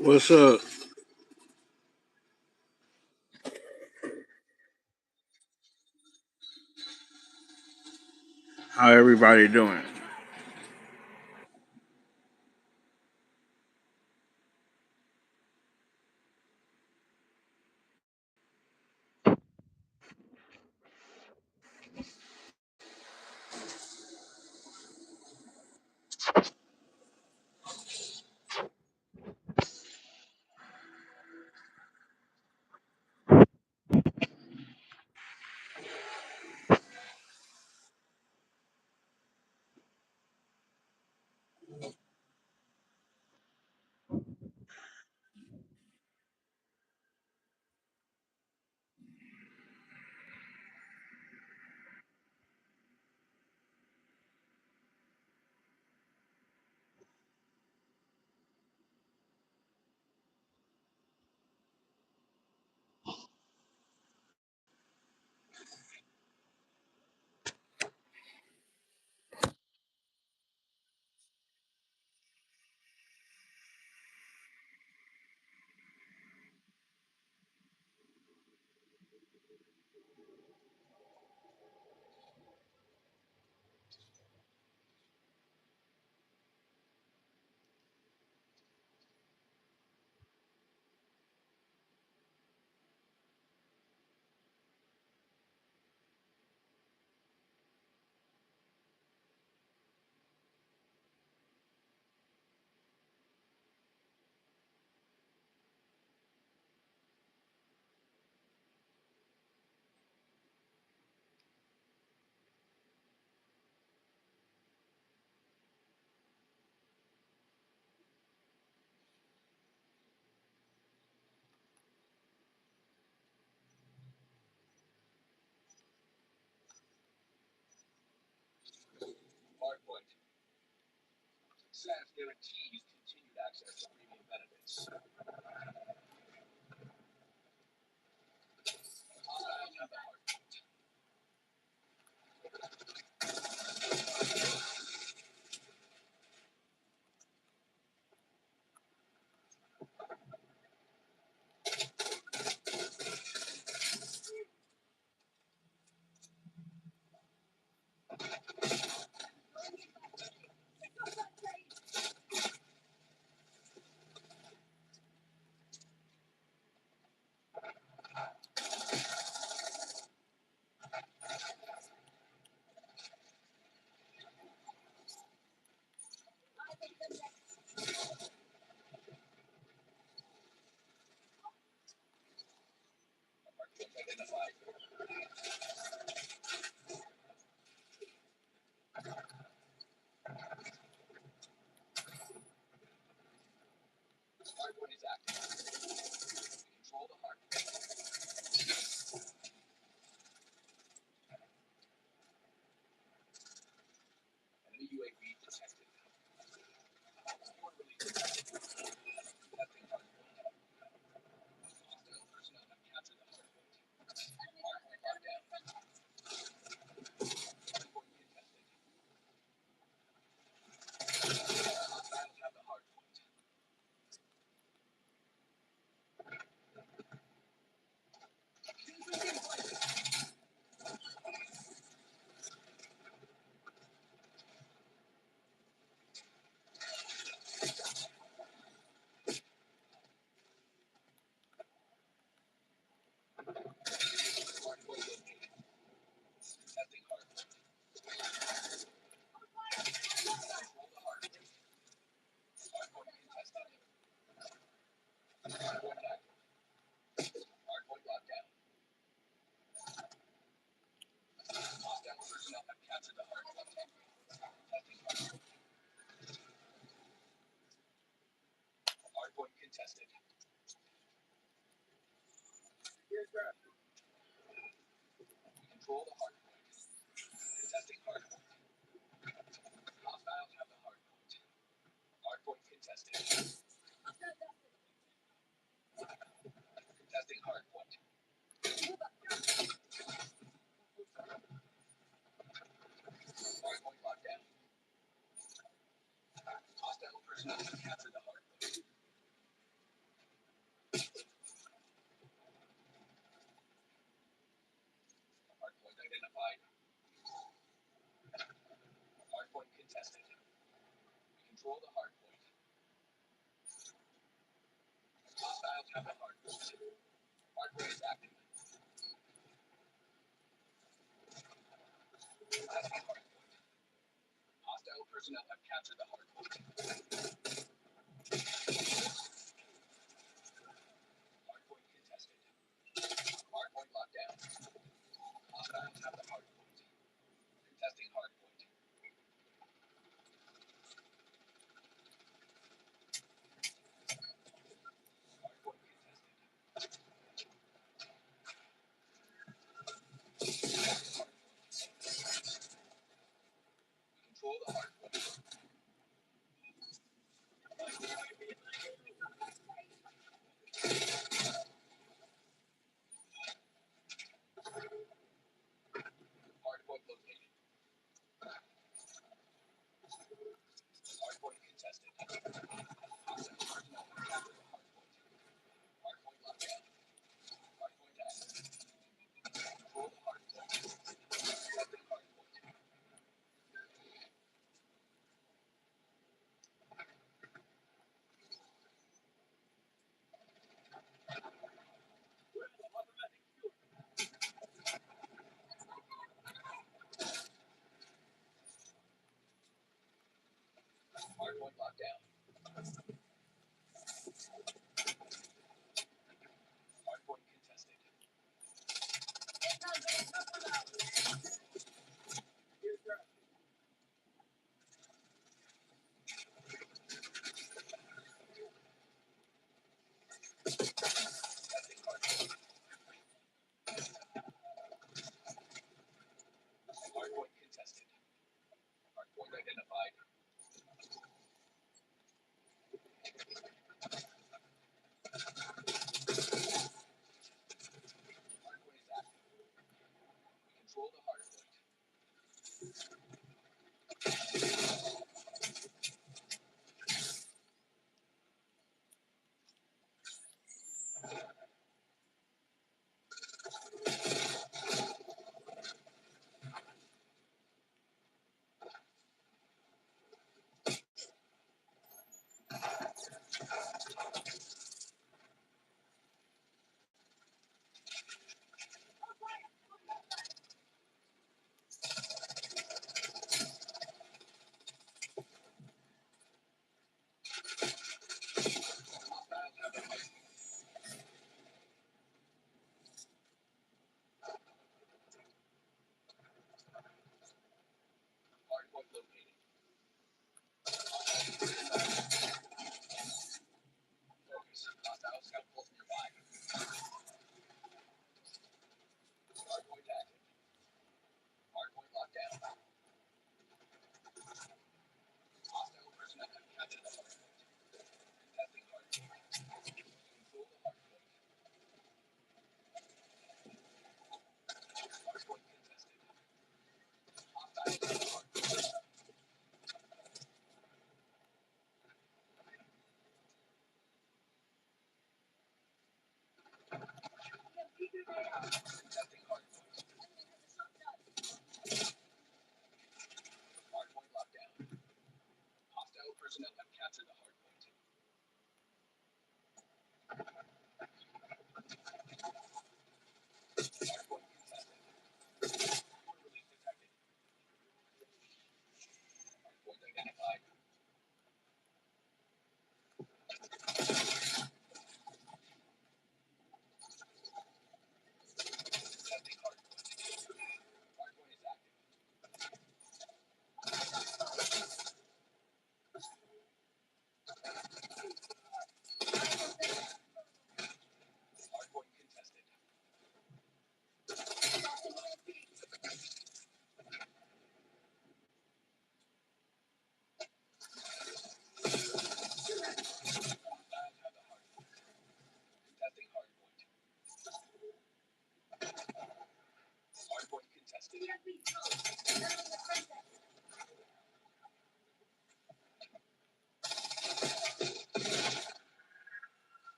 What's up? How everybody doing?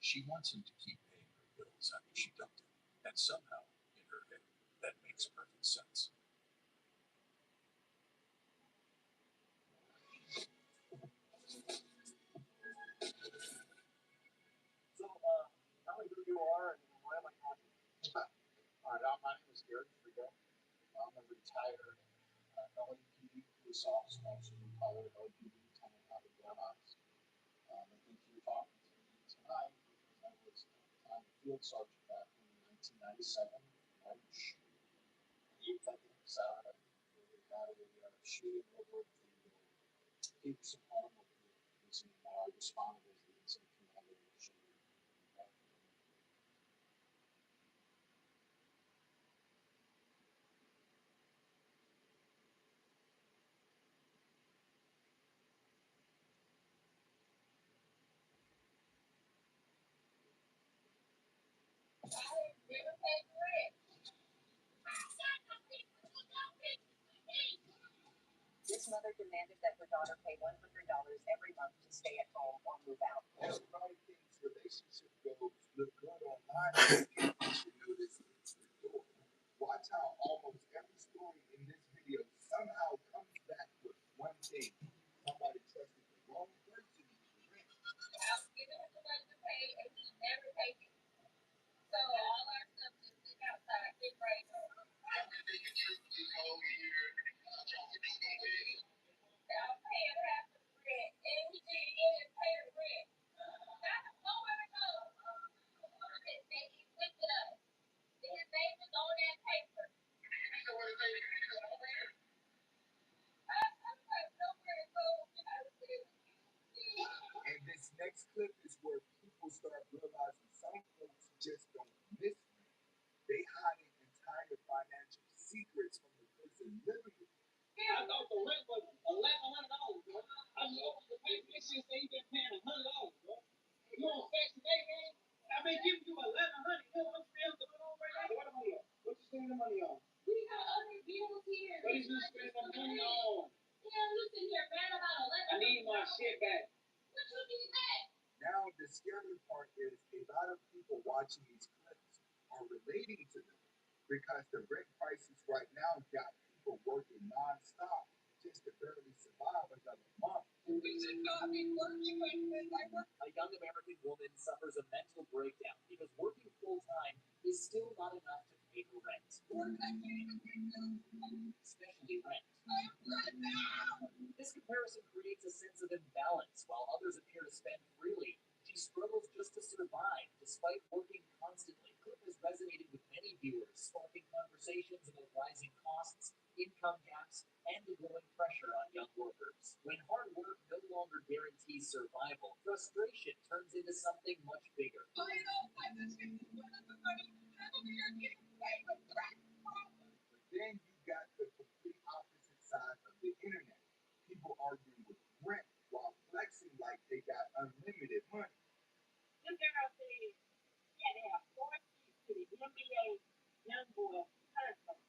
She wants him to keep paying her bills after she dumped him, and somehow, in her head, that makes perfect sense. So, tell me who you are and why am I talking? All right, my name is Garrett Frigo. I'm a retired LAPD police officer, also retired LAPD lieutenant out of Dallas. I think you're talking to me tonight because I was a field sergeant back in 1997, March 8th, I think, Saturday. We had a shooting over at the Peterson Automobile. I responded as the incident commander of the shooting. This mother demanded that her daughter pay $100 every month to stay at home or move out. Everybody thinks relationship goals look good online. You know this is the door. Watch how almost every story in this video somehow comes back with one thing. Somebody trusted the wrong person to rent. I was giving him the money to pay and he never paid it. So all our stuff just sit outside, get right home. I'll pay him half the rent, and he didn't even pay the rent. I don't know where to go. They evicted us. His name was on that paper. I don't have nowhere to go. And this next clip is where people start realizing some folks just don't miss rent. They hide entire financial secrets from the person living with them. I thought the rent was $1,100, bro. I know the pay this shit say you been paying $100, bro. You on Section 8, man? I've been giving you $1,100. You know what's still going on right now? What money on? What you spending the money on? We got other bills here. What is you spending the money on? Yeah, you sitting here mad about I need my shit back. What you need back? Now, the scary part is a lot of people watching these clips are relating to them because the rent prices right now got people working non-stop just to barely survive another month. We should not be working like this. A young American woman suffers a mental breakdown because working full-time is still not enough to pay her rent. Especially rent. This comparison creates a sense of imbalance. While others appear to spend freely, she struggles just to survive despite working constantly. The clip has resonated with many viewers, sparking conversations about rising costs, income gaps, and the growing pressure on young workers. When hard work no longer guarantees survival, frustration turns into something much bigger. But then you got the complete opposite side of the internet. People arguing with rent while flexing like they got unlimited money. This girl said she had to have 4 seats to the NBA YoungBoy concert.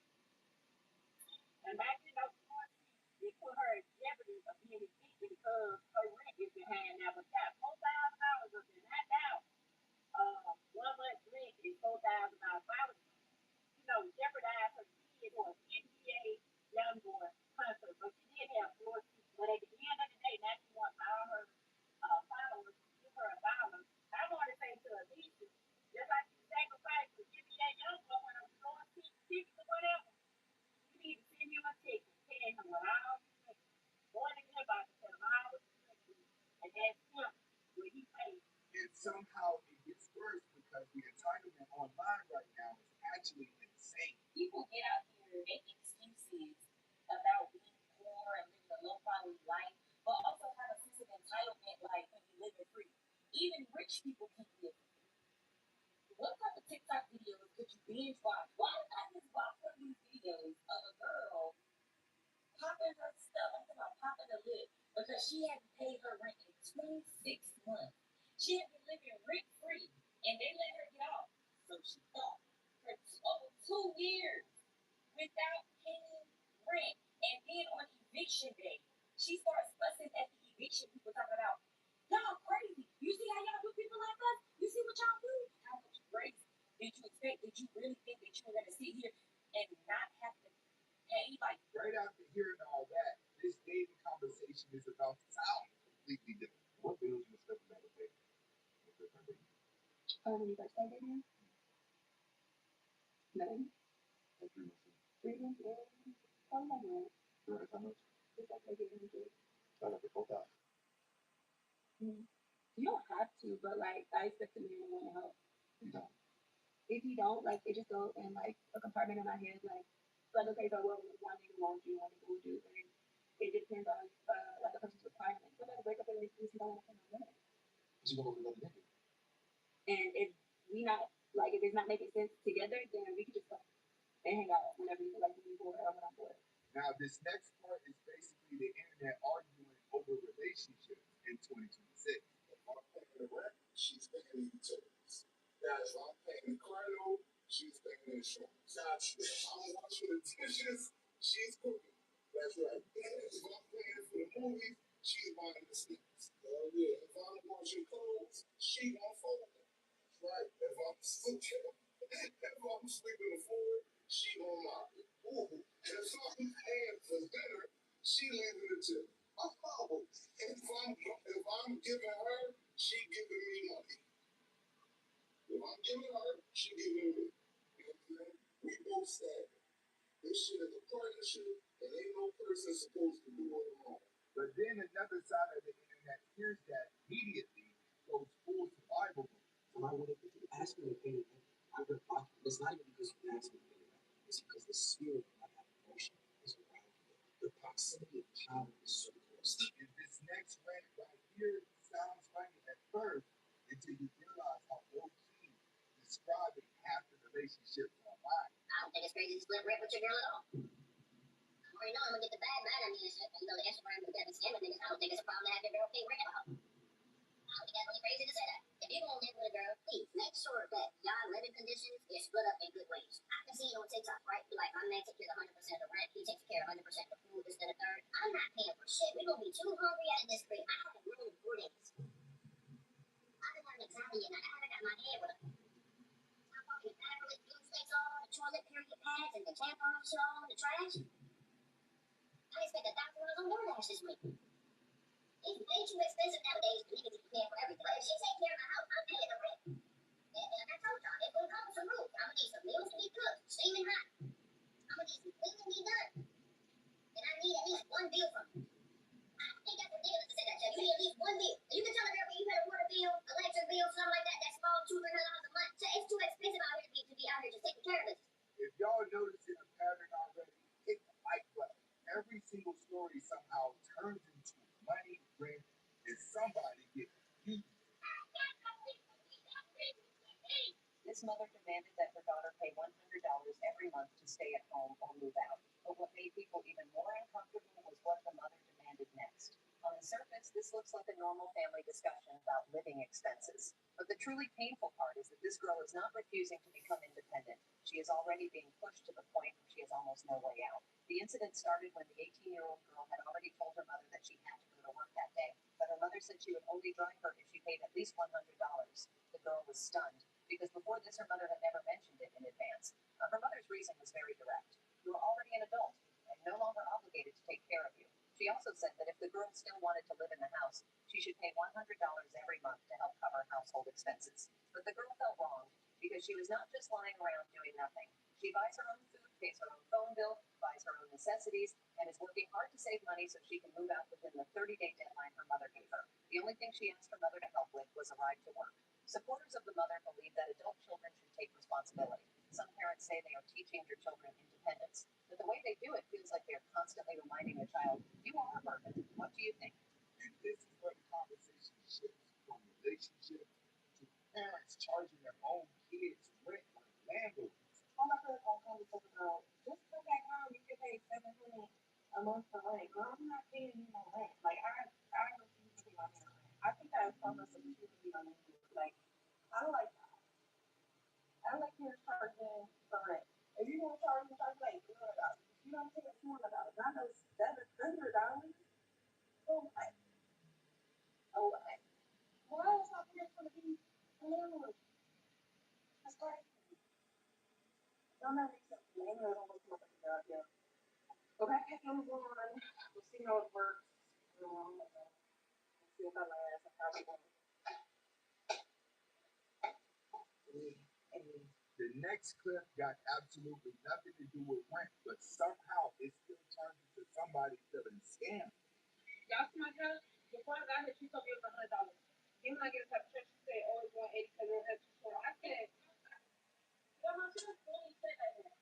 And back in those 4 seats, it put her in jeopardy of being evicted because her rent is behind now. But got $4,000 up there. Not doubt. 1 month's rent is $4,000. If I was, jeopardize her kid for an NBA YoungBoy concert. But she did have 4 seats. But at the end of the day, now she wants all her followers to give her $1. I want to say to Alicia, just like you sacrificed for NBA YoungBoy when I'm going to tickets or whatever, you need to send him a ticket, paying him what all you make. More than him about to tell him all what you make, and that's him what he pays. And somehow it gets worse because the entitlement online right now is actually insane. People get out here and make excuses about being poor and living a low quality life, but also have a sense of entitlement like when you live in free. Even rich people can't live free. What type of TikTok videos could you binge watch? Why did I just watch one of these videos of a girl popping her stuff? I'm talking about popping her lip because she hadn't paid her rent in 26 months. She had been living rent free and they let her get off. So she thought for over 2 years without paying rent. And then on eviction eviction day. She starts fussing at the eviction people talking about, y'all crazy. You see how y'all do people like us? You see what y'all do? How much grace did you expect? Did you really think that you were going to sit here and not have to pay? Like, Right after hearing all that, this dating conversation is about to sound completely different. What bills you expect them to pay? when you first started dating? None. Like 3 months in. 3 months in. Probably like that. Right, how much? It's like maybe 100. I got the 4,000. You don't have to, but like I expect a man to want to help. You don't. If you don't, like it just goes in like a compartment in my head, like okay, so well, one nigga wants you, one nigga will do, and it depends on like a person's requirements. Somebody break up and they don't want to come on that. But you go with another nigga. And if we not like if it's not making sense together, then we can just go and hang out whenever you like when you bored or when I'm bored. Now, this next part is basically the internet arguing over relationships in 2026. If I'm paying the rent, she's paying the utilities. Now, if I'm paying the car note, she's paying the insurance. Now, if I'm washing the dishes, she's cooking. That's right. If I'm paying for the movies, she's buying the snacks. Oh, yeah. If I'm washing clothes, she gonna fold them. That's right. If I'm sweeping the floor, she gonna mop it. Ooh. If I'm paying for dinner, she leaving it too. Oh, if I'm giving her, she giving me money. If I'm giving her, she giving me. You know what I'm saying? We both stand. This shit is a partnership, and ain't no person supposed to do it alone. But then another side of the internet hears that immediately goes full survival mode. So I wanted to ask me to pay it's not even because you asked me to pay it back. It's because the spirit of that emotion is around you. The proximity of power is so close. And this next rant right here sounds funny at first until you realize how low-key describing half the relationships online. I don't think it's crazy to split rent with your girl at all. I already know I'm gonna get the bad man on me and shit. And you know, the Instagram with that scamming niggas, I don't think it's a problem to have your girl pay rent at all. I don't think that's really crazy to say that. If you're gonna live with a girl, please make sure that y'all living conditions is split up in good ways. I can see it on TikTok, right? Be like, my man takes care of 100% of the rent, he takes care of 100% of the food, this, that, and the third. I'm not paying for shit. We're gonna be too hungry out of this crib. I haven't grown in 4 days. I've been having anxiety and I haven't got my head with her. I'm walking the bathroom with blue snakes all on the toilet, period pads, and the tampons shit all in the trash. I spent $1,000 on DoorDash this week. It's way too expensive nowadays for niggas to be paying for everything. But if she takes care of my house, I'm paying the rent. And like I told y'all, it's gonna come with some rules. I'm gonna need some meals to be cooked, steaming hot. I'm gonna need some cleaning to be done. And I need at least one bill from you. I think that's ridiculous to say that, Jeff. You need at least one bill. You can tell a girl when you had a water bill, electric bill, something like that, that's small, $200 a month. So it's too expensive out here to be out here just taking care of it. If y'all noticing a pattern already, hit the like button. Every single story somehow turns into money, rent, and somebody gets beat. This mother demanded that her daughter pay $100 every month to stay at home or move out. But what made people even more uncomfortable was what the mother demanded next. On the surface, this looks like a normal family discussion about living expenses. But the truly painful part is that this girl is not refusing to become independent. She is already being pushed to the point where she has almost no way out. The incident started when the 18-year-old girl had already told her mother that she had to go to work that day, but her mother said she would only join her if she paid at least $100. The girl was stunned, because before this her mother had never mentioned it in advance. Her mother's reason was very direct. You are already an adult and no longer obligated to take care of you. She also said that if the girl still wanted to live in the house, she should pay $100 every month to help cover household expenses. But the girl felt wronged because she was not just lying around doing nothing. She buys her own food, pays her own phone bill, buys her own necessities, and is working hard to save money so she can move out within the 30-day deadline her mother gave her. The only thing she asked her mother to help with was a ride to work. Supporters of the mother believe that adult children should take responsibility. Some parents say they are teaching their children independence, but the way they do it feels like they're constantly reminding the child, you are a burden. What do you think? And this is where the conversation shifts from relationships to parents charging their own kids rent like landlords. All I heard on conversation about just come back home, you can pay $700 a month for rent. Girl, I'm not paying you no rent. Like I refuse to pay my rent. I think that is promise of security on me. Like I don't like that. I don't like parents charging for rent. If you want to charge me, charge like $300. If you gonna pay $400? I know $700. Oh my, oh my. Why is my parents gonna be a landlord? That's crazy. Don't know reason. Landlord don't look like a job yet. Go back at Amazon. We'll see how it works. We'll see if I last. I probably won't. The next clip got absolutely nothing to do with rent, but somehow it still turns into somebody feeling scammed. Y'all see my couch? Before I got here, she told me it was $100. Then when I get a type of check, she said, oh, it's 187. I said, yeah, my couch really said that. Like,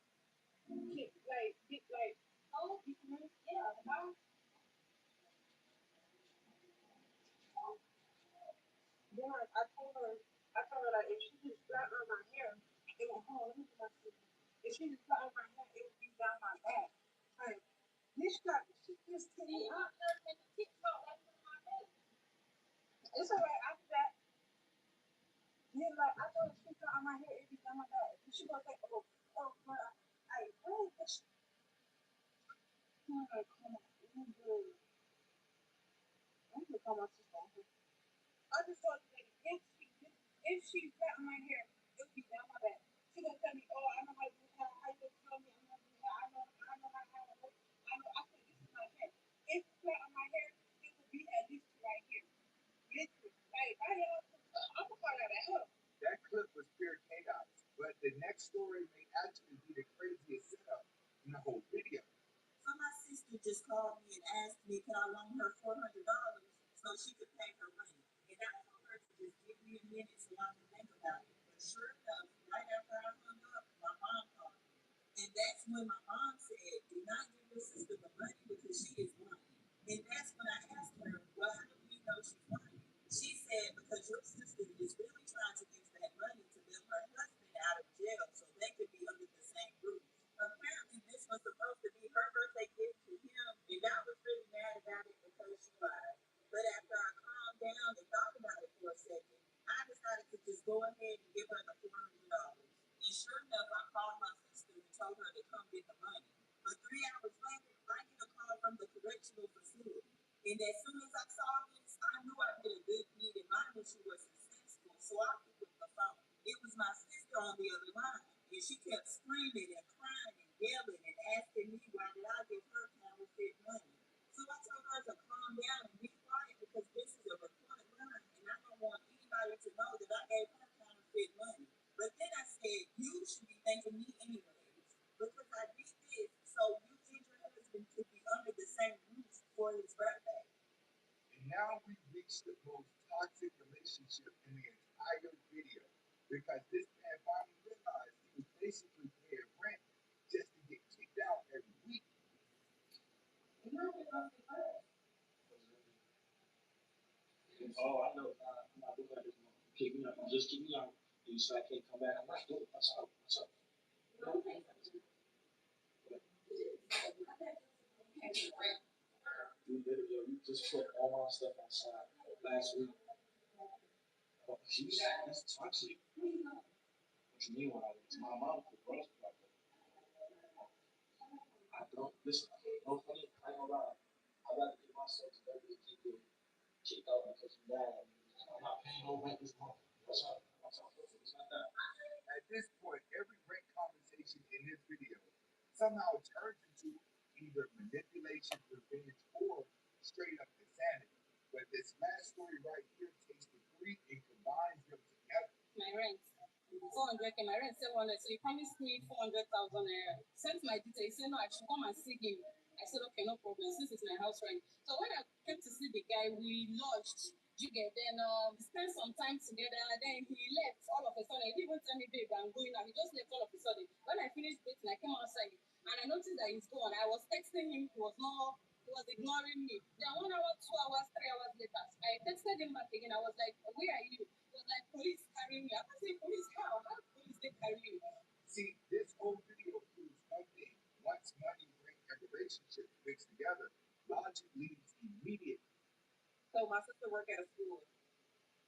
oh, yeah, the house. Then I told her like if she just flat on my hair, it would hold. Let me put my sister. If she just flat on my hair, it would be down my back. Like this got she just took me out. It's alright after that. Then like I told her she flat on my hair, it would be down my back. And she gonna say, oh, but I really wish. I'm gonna call my sister. I just told her that if she flat on my hair, it would be down my back. She gonna tell me, oh, I know how to do hair. How you gonna tell me? I'm gonna do hair. I know how to work. I know. I said this is my hair. If it's flat on my hair, it would be at least right here. Literally, like I know. I'm gonna call that a help. That clip was pure chaos, but the next story may actually be the craziest setup in the whole video. So my sister just called me and asked me could I loan her $400 so she could pay her rent. And I told her to just give me a minute so I can think about it. But sure enough, right after I hung up, my mom called me. And that's when my mom said, do not give your sister the money because she is lying. And that's when I asked her, well, how do you know she's lying? She said, because your sister is really trying to use that money to bail her husband out of jail so they could be under the same roof. Apparently, this was supposed to be her birthday gift to him, and I was really mad about it because she lied. But after I calmed down and thought about it for a second, I decided to just go ahead and give her the $400. And sure enough, I called my sister and told her to come get the money. But 3 hours later, I get a call from the correctional facility. And as soon as I saw this, I knew I did a good deed and my mission was successful. So I picked up the phone. It was my sister on the other line. And she kept screaming and crying and yelling and asking me why did I give her counterfeit money. So I told her to calm down and be quiet because this is a recorded line and I don't want anybody to know that I gave her counterfeit money. But then I said, you should be thanking me anyways because I did this so you and your husband could be under the same roof for his birthday. And now we've reached the most toxic relationship in the entire video because this man finally realized he was basically paying rent just to get kicked out every week. Oh, I know. I'm not doing that this month. Kick me out. Just kick me out. You say I can't come back. I'm not doing it. What's up? What's up? You literally, you just put all my stuff outside last week. Oh, that's toxic. What you mean when I was my mom could brush me like that? I don't listen. No funny. I ain't gonna lie. I gotta get myself together to keep it kicked out because I'm mad. I'm not paying no rent this month. What's up? What's up? It's not that. At this point, every rent conversation in this video somehow turns into either manipulation, revenge, or straight up insanity. But this last story right here takes the three and combines them together. My rent. 400k, my rent 700. So he promised me 400,000 naira. Sent my details. He said no, I should come and see him. I said okay, no problem. Since it's my house rent. So when I came to see the guy, we lodged. Then spent some time together. Then he left all of a sudden. He didn't even tell me, babe, I'm going now. He just left all of a sudden. When I finished dating, I came outside and I noticed that he's gone. I was texting him. He was ignoring me. Then 1 hour, 2 hours, 3 hours later, I texted him back again. I was like, where are you? He was like, police carrying me. I was like, police how? How police they carry you? See, this whole video proves one thing. Once money, rent, and relationship mix together, logic leads immediately. So my sister worked at a school,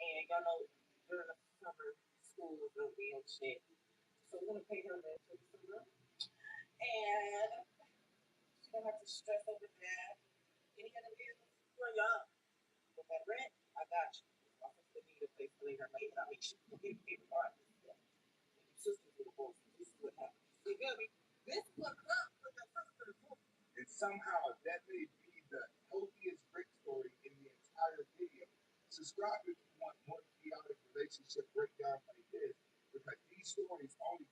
and y'all know during the summer school is gonna be and shit. So we're gonna pay her rent for the summer. And don't have to stress over that. Any other bills? Well, yeah. With that rent, I got you. My sister need a place to lay her money, but I make sure you get paid regardless. Yeah. And your sister's little boy, this is what happens. You feel me? This is what comes with your sister. And somehow that may be the healthiest break story in the entire video. Subscribe if you want more chaotic relationship breakdown like this, because these stories only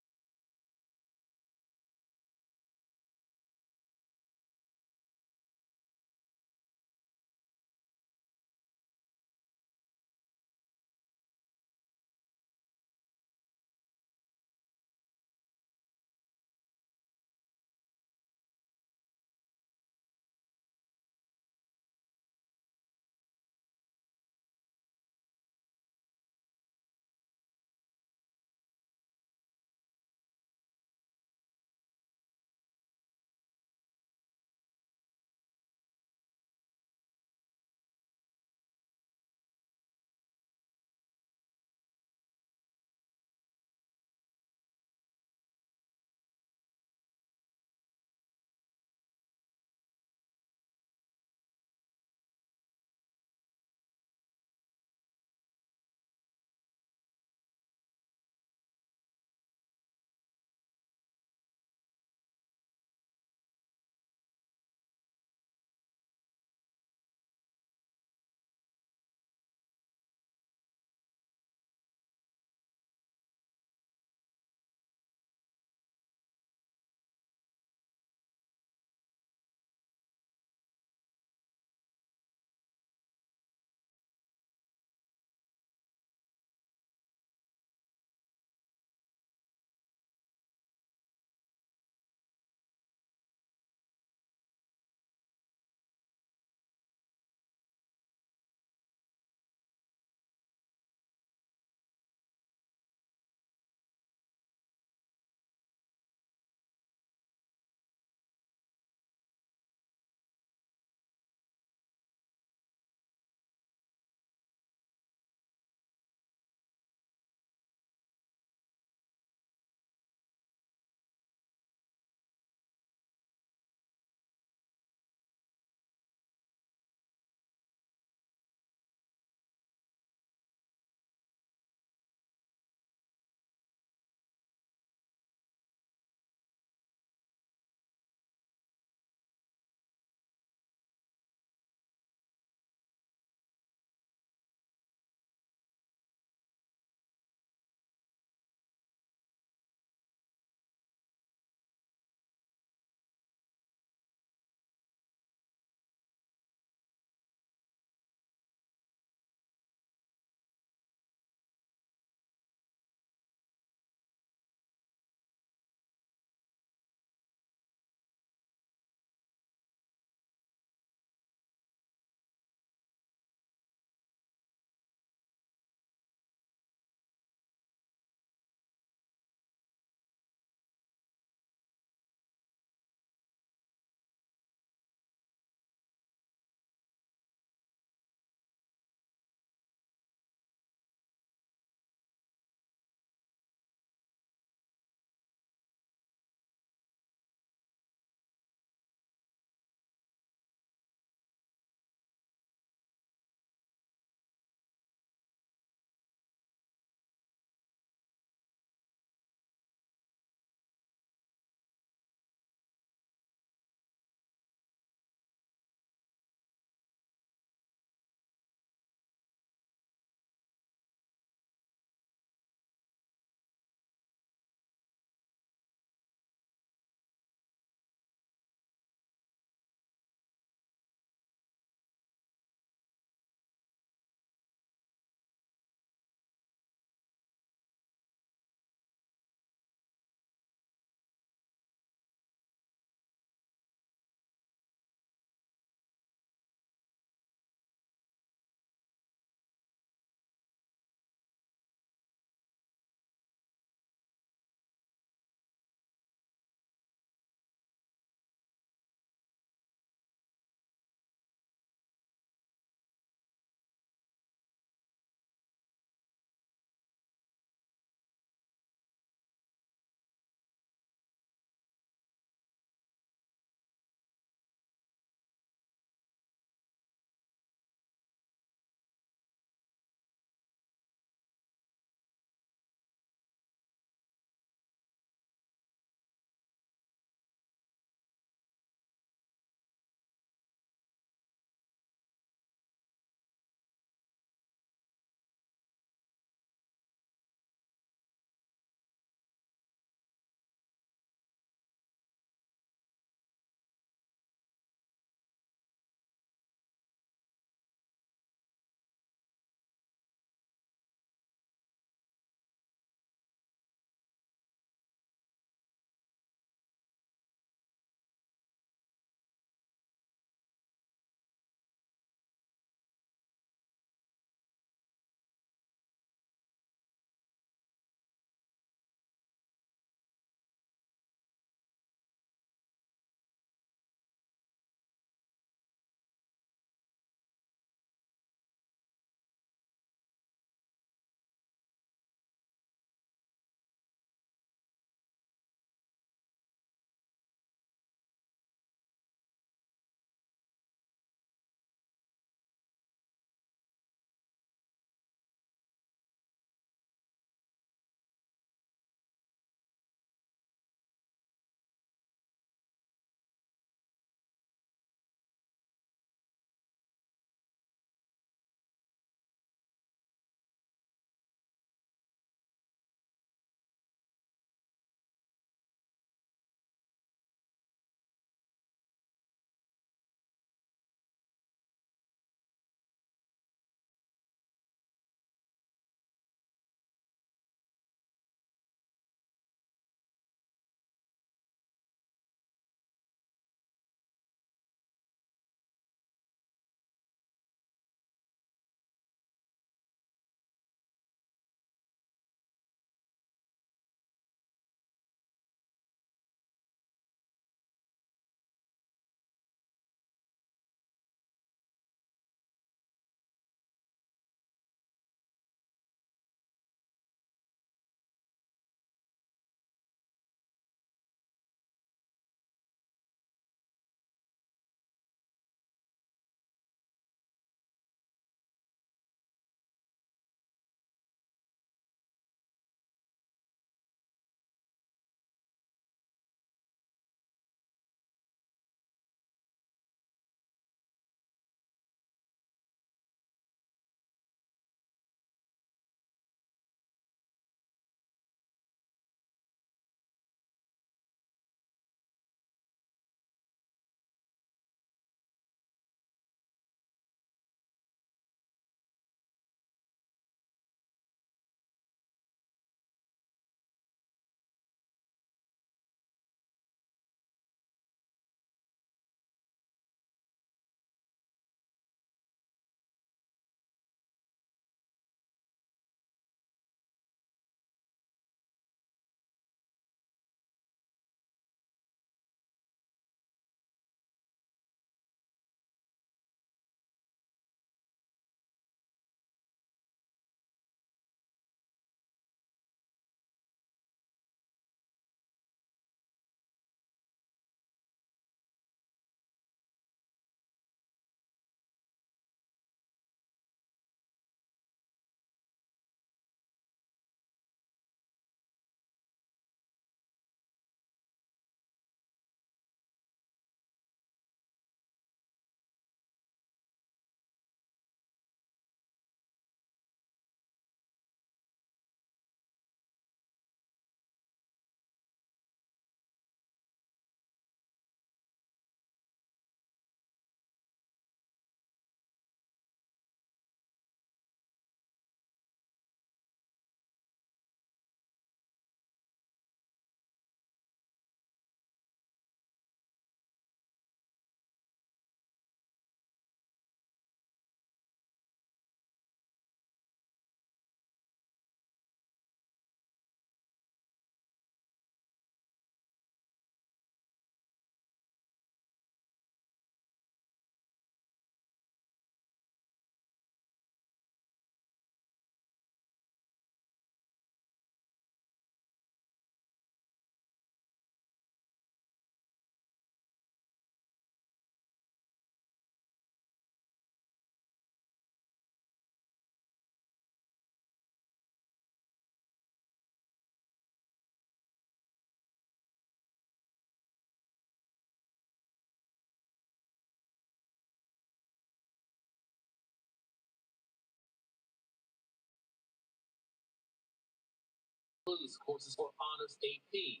includes courses for honors AP,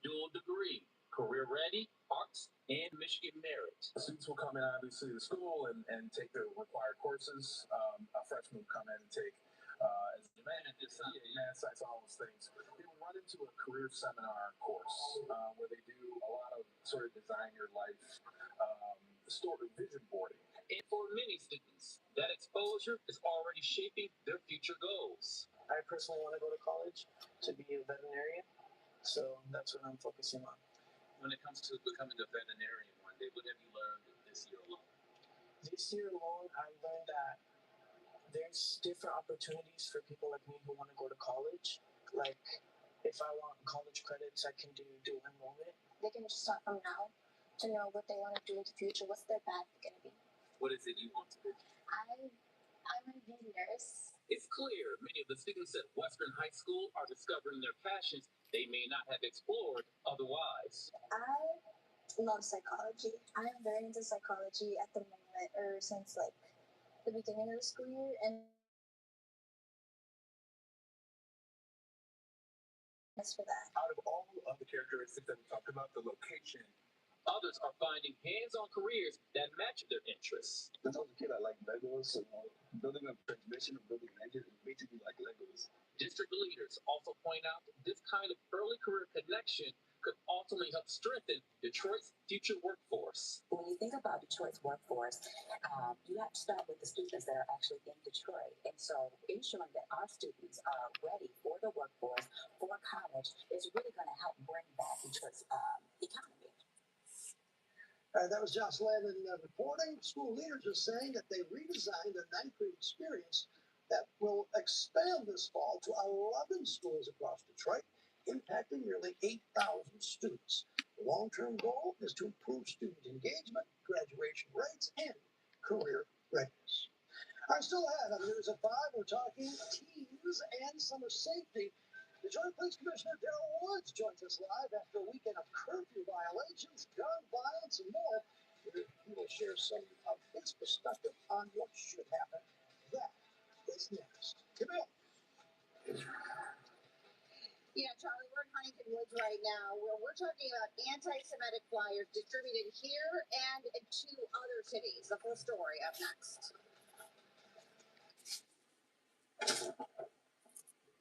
dual degree, career ready, arts, and Michigan merit. Students will come in obviously to school and take their required courses. A freshman will come in and take as math, science, all those things. They will run into a career seminar course where they do a lot of sort of design your life, story vision boarding. And for many students, that exposure is already shaping their future goals. I personally want to go to college to be a veterinarian, so that's what I'm focusing on. When it comes to becoming a veterinarian one day, what have you learned this year alone? This year alone, I learned that there's different opportunities for people like me who want to go to college. Like, if I want college credits, I can do dual enrollment. They can just start from now to know what they want to do in the future. What's their path going to be? What is it you want to be? I want to be a nurse. It's clear many of the students at Western High School are discovering their passions they may not have explored otherwise. I love psychology. I am very into psychology at the moment, or since like the beginning of the school year, and as for that. Out of all of the characteristics that we talked about, the location. Others are finding hands-on careers that match their interests. When I was a kid, I liked Legos, so building a transmission or building an engine is basically like Legos. District leaders also point out this kind of early career connection could ultimately help strengthen Detroit's future workforce. When you think about Detroit's workforce, you have to start with the students that are actually in Detroit. And so ensuring that our students are ready for the workforce, for college, is really going to help bring back Detroit's economy. That was Josh Landon reporting. School leaders are saying that they redesigned a ninth-grade experience that will expand this fall to 11 schools across Detroit, impacting nearly 8,000 students. The long-term goal is to improve student engagement, graduation rates, and career readiness. I still have on News at 5, we're talking teens and summer safety. Detroit Police Commissioner Darrell Woods joins us live after a weekend of curfew violations, gun violence, and more. He will share some of his perspective on what should happen. That is next. Camille. Yeah, Charlie, we're in Huntington Woods right now, where we're talking about anti-Semitic flyers distributed here and in 2 other cities. The full story up next.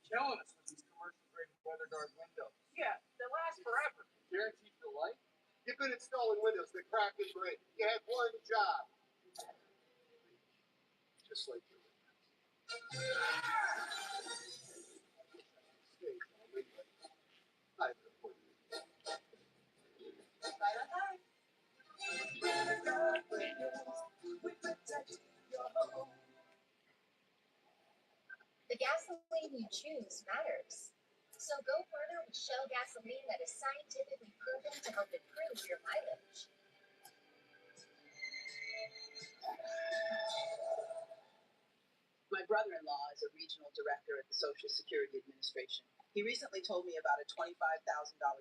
Killing us with these commercial grade weather guard windows. Yeah, they last forever. Guaranteed for life. You've been installing windows that crack and break. You had one job. Just like your The gasoline you choose matters. So go further with Shell gasoline that is scientifically proven to help improve your mileage. My brother-in-law is a regional director at the Social Security Administration. He recently told me about a $25,000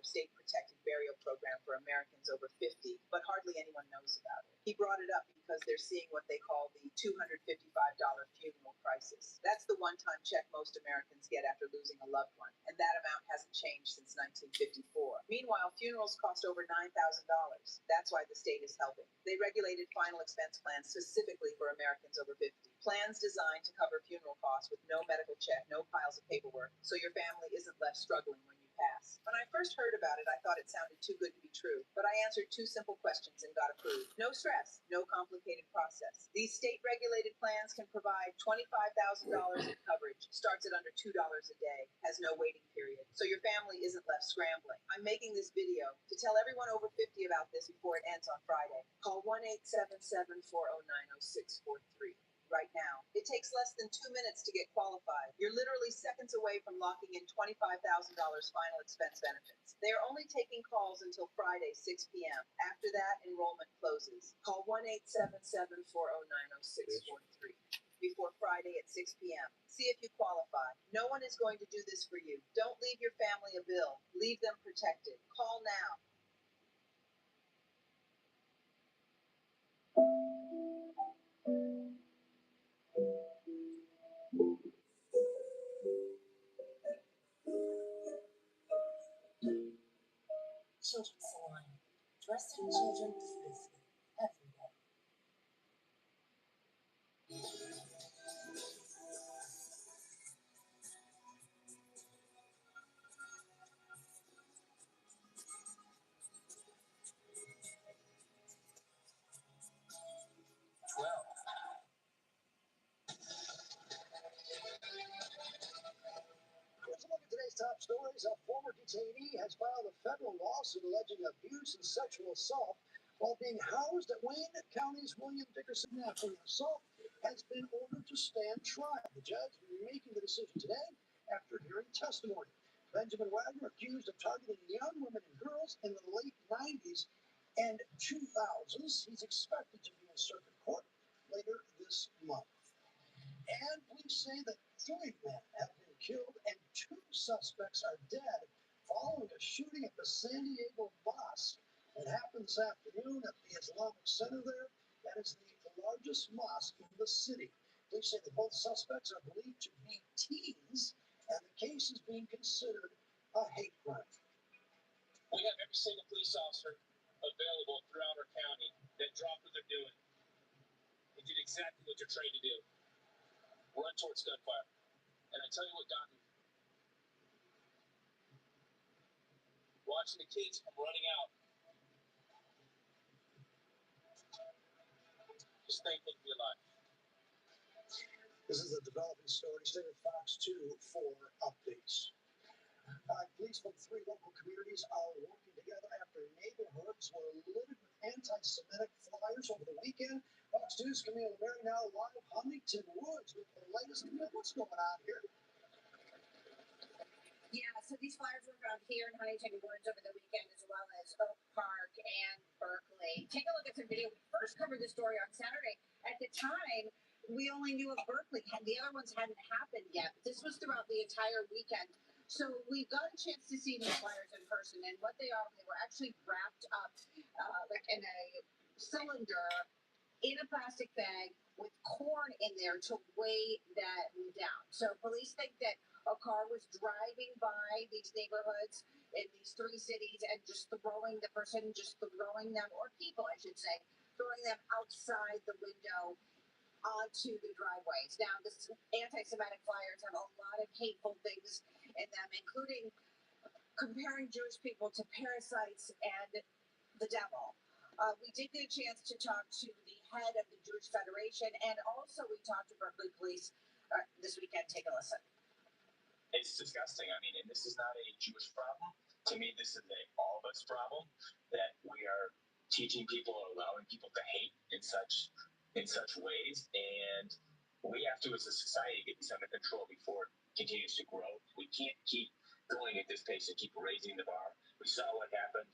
state-protected burial program for Americans over 50, but hardly anyone knows about it. He brought it up because they're seeing what they call the $255 funeral crisis. That's the one-time check most Americans get after losing a loved one, and that amount hasn't changed since 1954. Meanwhile, funerals cost over $9,000. That's why the state is helping. They regulated final expense plans specifically for Americans over 50. Plans designed to cover funeral costs with no medical check, no piles of paperwork, so your family isn't left struggling when you pass. When I first heard about it, I thought it sounded too good to be true, but I answered 2 simple questions and got approved. No stress, no complicated process. These state-regulated plans can provide $25,000 in coverage, starts at under $2 a day, has no waiting period, so your family isn't left scrambling. I'm making this video to tell everyone over 50 about this before it ends on Friday. Call 1-877-409-0643. Right now. It takes less than 2 minutes to get qualified. You're literally seconds away from locking in $25,000 final expense benefits. They are only taking calls until Friday, 6 p.m. After that, enrollment closes. Call 1-877-409-0643 before Friday at 6 p.m. See if you qualify. No one is going to do this for you. Don't leave your family a bill. Leave them protected. Call now. Children's Salon. Dressing children fearlessly every day. 12. Let's look at today's top stories. A former detainee has filed a federal lawsuit alleging abuse and sexual assault while being housed at Wayne County's William Dickerson National Assault has been ordered to stand trial. The judge making the decision today after hearing testimony. Benjamin Wagner, accused of targeting young women and girls in the late 90s and 2000s. He's expected to be in circuit court later this month. And police say that 3 men have been killed and 2 suspects are dead following a shooting at the San Diego Mosque. It happened this afternoon at the Islamic Center there. That is the largest mosque in the city. Police say that both suspects are believed to be teens, and the case is being considered a hate crime. We have every single police officer available throughout our county that dropped what they're doing and did exactly what they're trained to do. Run towards gunfire. And I tell you what got me. Watching the kids come running out. Just thankful to be alive. This is a developing story. Stay with Fox 2 for updates. Police from 3 local communities are working together after neighborhoods were littered with anti-Semitic flyers over the weekend. Fox 2's Camille Mary now live Huntington Woods with the latest. What's going on here? Yeah, so these flyers were found here in Huntington Woods over the weekend, as well as Oak Park and Berkeley. Take a look at some video. We first covered the story on Saturday. At the time, we only knew of Berkeley. The other ones hadn't happened yet. This was throughout the entire weekend. So we got a chance to see these flyers in person, and what they are, they were actually wrapped up like in a cylinder in a plastic bag with corn in there to weigh that down. So police think that a car was driving by these neighborhoods in these 3 cities and just throwing them, or people, I should say, throwing them outside the window onto the driveways. Now, this anti-Semitic flyers have a lot of hateful things in them, including comparing Jewish people to parasites and the devil. We did get a chance to talk to the head of the Jewish Federation, and also we talked to Berkeley Police this weekend. Take a listen. It's disgusting. I mean, and this is not a Jewish problem. To me, this is a all of us problem, that we are teaching people or allowing people to hate in such ways, and we have to, as a society, get this under control before it continues to grow. We can't keep going at this pace and keep raising the bar. We saw what happened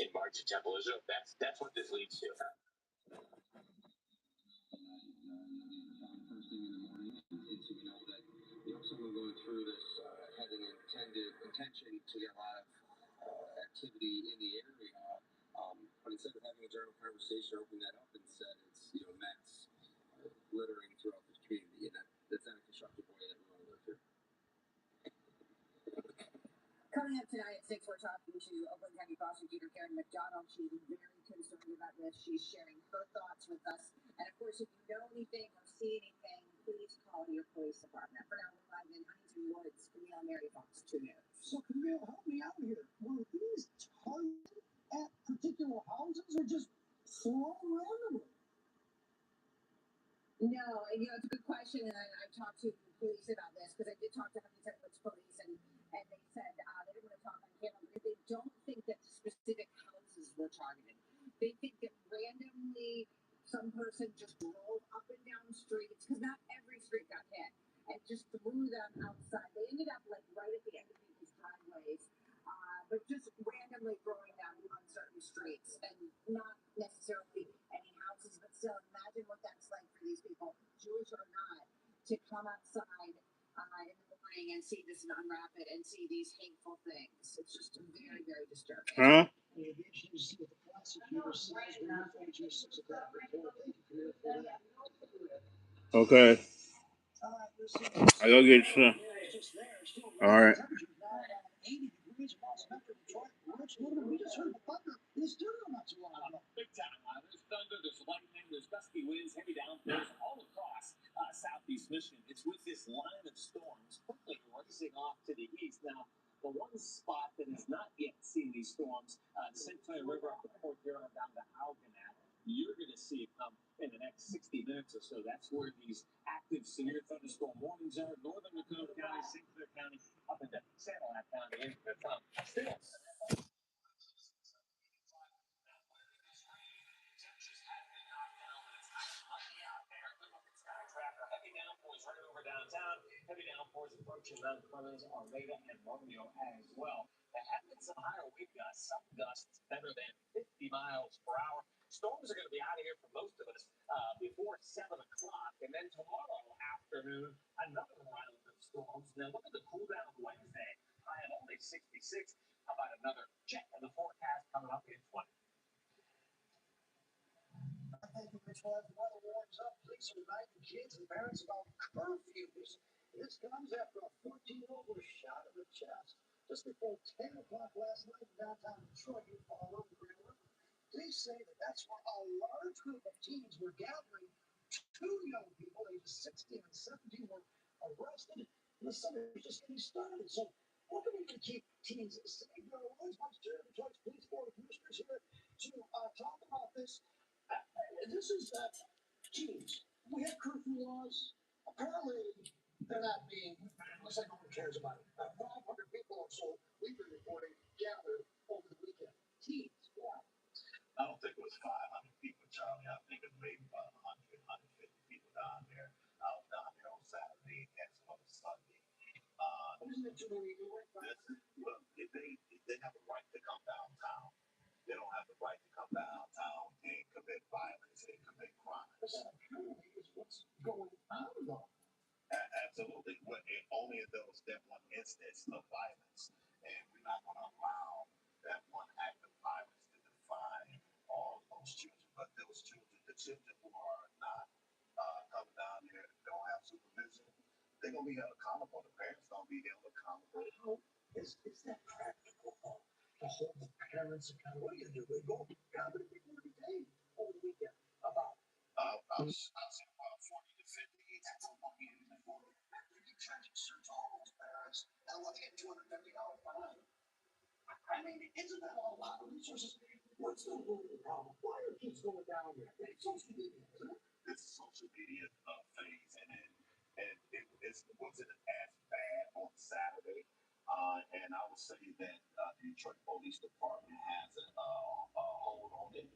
in March at Temple Israel. That's what this leads to. First thing in the morning, and so we know that someone going through this had an intention to get a lot of activity in the area, but instead of having a general conversation, opening that up and said it's mass littering throughout this community, and that's not a constructive way that we want to live here. Coming up tonight at 6, we're talking to Oakland County Prosecutor Karen McDonald. She's very concerned about this. She's sharing her thoughts with us. And of course, if you know anything or see anything, please call your police department. For now, we're live in Huntington Woods. Camille Mary, Fox 2 News. So, Camille, help me out here. Were these targeted at particular houses or just thrown randomly? No, it's a good question, and I've talked to police about this, because I did talk to Huntington Woods Police, and they said they didn't want to talk on camera, because they don't think that specific houses were targeted. They think that randomly some person just drove up and down streets, because not every street got hit, and just threw them outside. They ended up like right at the end of people's driveways, but just randomly throwing them on certain streets, and not necessarily any houses, but still, imagine what that's like for these people, Jewish or not, to come outside in the morning and see this and unwrap it and see these hateful things. It's just very, very disturbing. Huh? We'll be interested to see what the prosecutor says when we finish your 6 o'clock report. Thank you, Camille, for that. Okay. I go get some. All right. Temperature now 80 degrees across metro Detroit. Rich Lumen, we just you're going to see come in the next 60 minutes or so. That's where these active severe thunderstorm warnings are. Northern Macomb County, St. Clair County, up into Sanilac County, and from still. Heavy downpours right over downtown. Heavy downpours approaching Mount Clemens, Armada, and Romeo as well. There have been some higher wind gusts, some gusts better than 50 miles per hour. Storms are going to be out of here for most of us before 7 o'clock. And then tomorrow afternoon, another round of storms. Now look at the cool down Wednesday. High of only 66. How about another check in the forecast coming up in 20? Thank you, Rich. As the weather warms up, police are reminding kids and parents about curfews. This comes after a 14-year-old was shot in the chest just before 10 o'clock last night in downtown Detroit, along the Grand River. Police say that that's where a large group of teens were gathering. 2 young people, ages 16 and 17, were arrested. And the summer is just getting started. So, what can we do to keep teens safe? There are always much to Detroit's Police Board of Commissioners here to talk about this. This is teens. We have curfew laws. Apparently, they're not being. Looks like no one cares about it. 500 people or so we've been reporting gathered over the weekend. Teens. Why? I don't think it was 500 people, Charlie. I think it was maybe about 100, 150 people down there. I was down there on Saturday and some other Sunday. Isn't it too many? Well, they have a right to come downtown. They don't have the right to come downtown and commit violence and commit crime. But that apparently is what's going on, though. Absolutely. But only in that one instance of violence. And we're not going to allow that one act of violence to define all of those children. But those children, the children who are not coming down here, don't have supervision, they're going to be held accountable. The parents going to be held accountable. How is that practical, though? To hold the parents accountable? What are you going to do? They go, how many people were detained over the weekend? About? I've seen about 40 to 50. That's a lot. You can charge and search all those parents, and what, they get $250 fine. I mean, isn't that a lot of resources? What's the root of the problem? Why are kids going down there? It's social media, isn't it? It's a social media phase, and it wasn't as bad on Saturday. And I would say that the Detroit Police Department has a hold on it.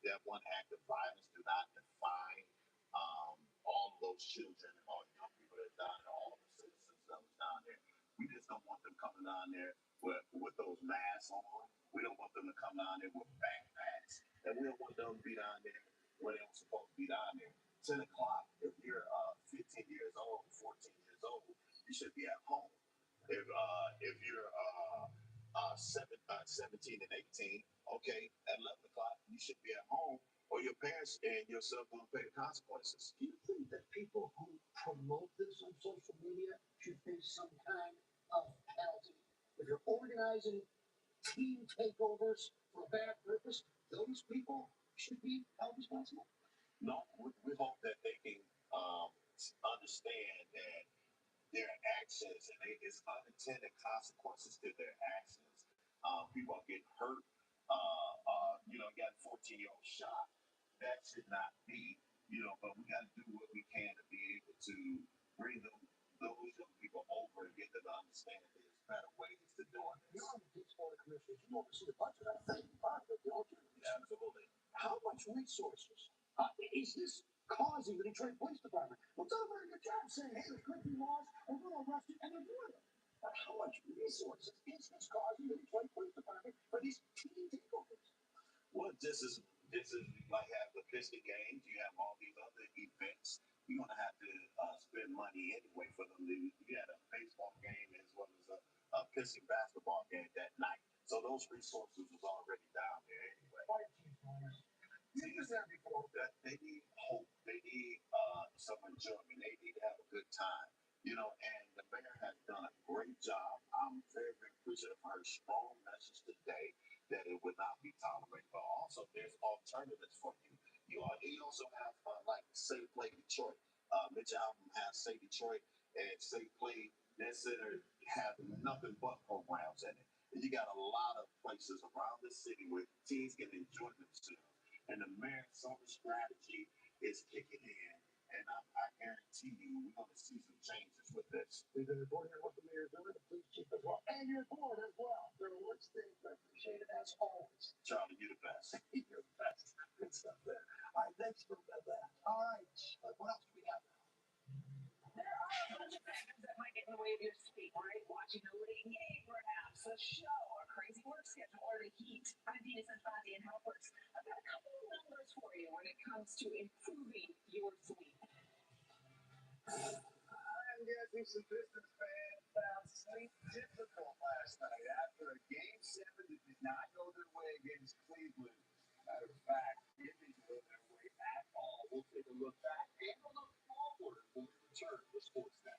That one act of violence do not define all of those children or young people that are down there, all of the citizens that was down there. We just don't want them coming down there with those masks on. We don't want them to come down there with backpacks. And we don't want them to be down there when they were supposed to be down there. 10 o'clock, if you're 15 years old, 14 years old, you should be at home. If you're 17 and 18, okay, at 11 o'clock, you should be at home, or your parents and yourself going to pay the consequences. Do you think that people who promote this on social media should face some kind of penalty? If you're organizing team takeovers for a bad purpose, those people should be held responsible? No, we hope that they can understand that their actions, and it's unintended consequences to their actions. People are getting hurt. You got a 14-year-old shot. That should not be, but we got to do what we can to be able to bring those young people over and get them to understand there's better ways to doing this. You're on the Police Board of Commissioners. You oversee the budget, I think, part of it, don't you? Absolutely. How much resources is this causing the Detroit Police Department? Well, it's not a very good job saying, hey, there's curfew laws, we're going to arrest you, and they're doing it. But how much resources is this causing the Detroit Police Department for these team takeovers? Well, this is like having the Piston games. You have all these other events. You're going to have to spend money anyway for them. You had a baseball game as well as a Piston basketball game that night. So those resources was already down there anyway. You've been there before. They need hope. They need some enjoyment. They need to have a good time. And the mayor has done a great job. I'm very, very appreciative of her strong message today that it would not be tolerated. But also, there's alternatives for you. You also have like Safe Play Detroit. Mitch Albom has Say Detroit and Safe Play. That center have nothing but programs in it. And you got a lot of places around the city where teens can enjoy themselves. And the mayor's summer strategy is kicking in. And I guarantee you, we're going to see some changes with this. We've been reporting on what the mayor's doing, the police chief as well, and your board as well. There are words things I appreciate it as always. Charlie, you're the best. You're the best. Good stuff there. All right, thanks for that. All right, what else do we have now? There are a bunch of factors that might get in the way of your sleep, right? Watching a late game, perhaps, a show, a crazy work schedule, or the heat. I'm Dina Sanfati and HealthWorks. I've got a couple of numbers for you when it comes to improving your sleep. I'm guessing some Pistons fans found sleep difficult last night after a Game 7 that did not go their way against Cleveland. Matter of fact, it didn't go their way at all. We'll take a look back and a look forward when we return to Sportsnet.